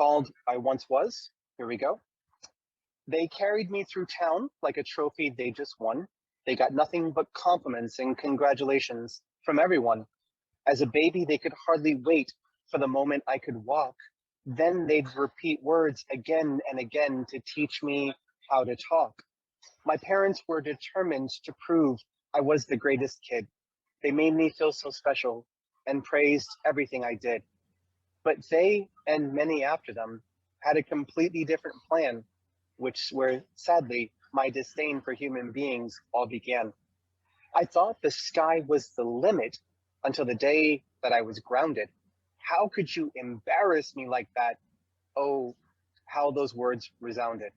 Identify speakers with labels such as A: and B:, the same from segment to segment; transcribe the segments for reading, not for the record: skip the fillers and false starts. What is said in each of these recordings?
A: called I Once Was. Here we go. They carried me through town like a trophy they just won. They got nothing but compliments and congratulations from everyone. As a baby, they could hardly wait for the moment I could walk. Then they'd repeat words again and again to teach me how to talk. My parents were determined to prove I was the greatest kid. They made me feel so special and praised everything I did. But they and many after them had a completely different plan, which where sadly my disdain for human beings all began. I thought the sky was the limit until the day that I was grounded. How could you embarrass me like that? Oh, how those words resounded.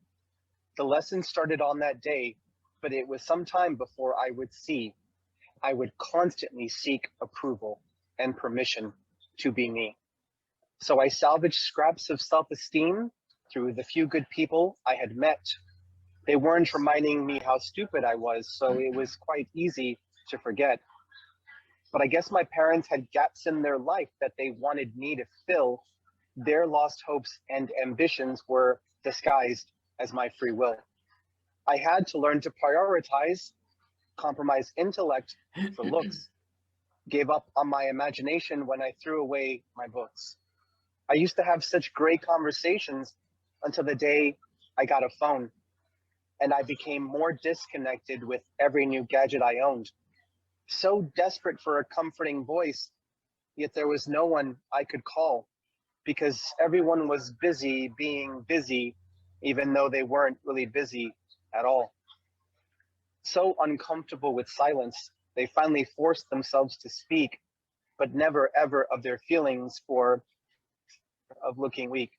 A: The lesson started on that day, but it was some time before I would see. I would constantly seek approval and permission to be me. So I salvaged scraps of self-esteem through the few good people I had met. They weren't reminding me how stupid I was, so it was quite easy to forget. But I guess my parents had gaps in their life that they wanted me to fill. Their lost hopes and ambitions were disguised as my free will. I had to learn to prioritize, compromise intellect for looks, gave up on my imagination when I threw away my books. I used to have such great conversations until the day I got a phone, and I became more disconnected with every new gadget I owned. So desperate for a comforting voice, yet there was no one I could call because everyone was busy being busy, even though they weren't really busy at all. So uncomfortable with silence, they finally forced themselves to speak, but never ever of their feelings or of looking weak.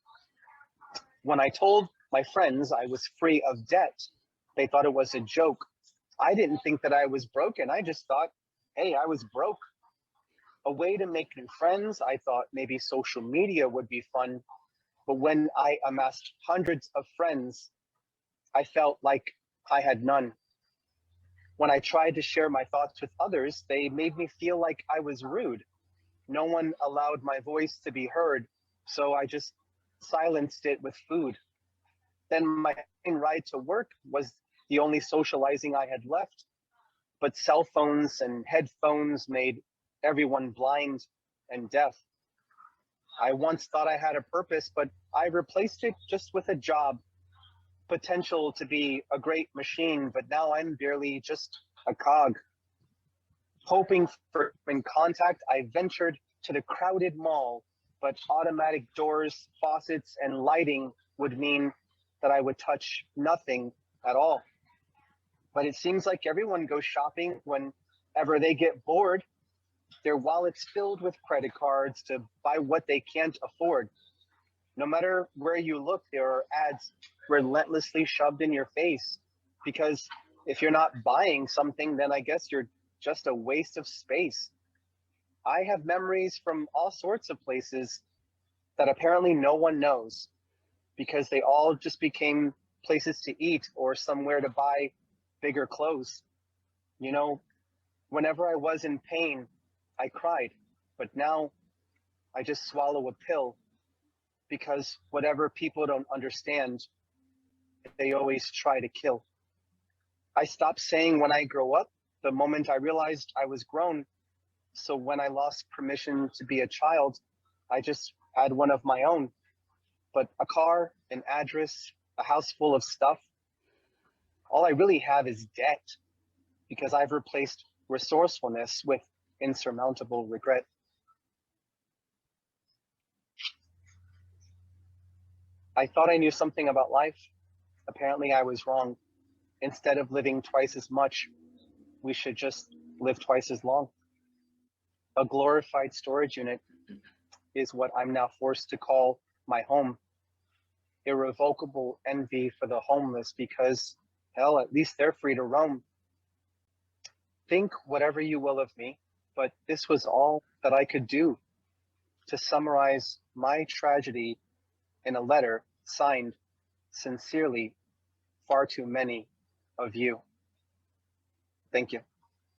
A: When I told my friends I was free of debt, they thought it was a joke. I didn't think that I was broken. I just thought, hey, I was broke. A way to make new friends, I thought maybe social media would be fun. But when I amassed hundreds of friends, I felt like I had none. When I tried to share my thoughts with others, they made me feel like I was rude. No one allowed my voice to be heard, so I just silenced it with food. Then my ride to work was the only socializing I had left. But cell phones and headphones made everyone blind and deaf. I once thought I had a purpose, but I replaced it just with a job, potential to be a great machine, but now I'm barely just a cog. Hoping for in contact, I ventured to the crowded mall, but automatic doors, faucets, and lighting would mean that I would touch nothing at all. But it seems like everyone goes shopping whenever they get bored, their wallets filled with credit cards to buy what they can't afford. No matter where you look, there are ads relentlessly shoved in your face. Because if you're not buying something, then I guess you're just a waste of space. I have memories from all sorts of places that apparently no one knows because they all just became places to eat or somewhere to buy bigger clothes. You know, whenever I was in pain, I cried, but now I just swallow a pill because whatever people don't understand, they always try to kill. I stopped saying when I grow up the moment I realized I was grown. So when I lost permission to be a child, I just had one of my own. But a car, an address, a house full of stuff, all I really have is debt because I've replaced resourcefulness with insurmountable regret. I thought I knew something about life. Apparently I was wrong. Instead of living twice as much, we should just live twice as long. A glorified storage unit is what I'm now forced to call my home. Irrevocable envy for the homeless because, hell, at least they're free to roam. Think whatever you will of me, but this was all that I could do to summarize my tragedy in a letter signed sincerely, far too many of you. Thank you.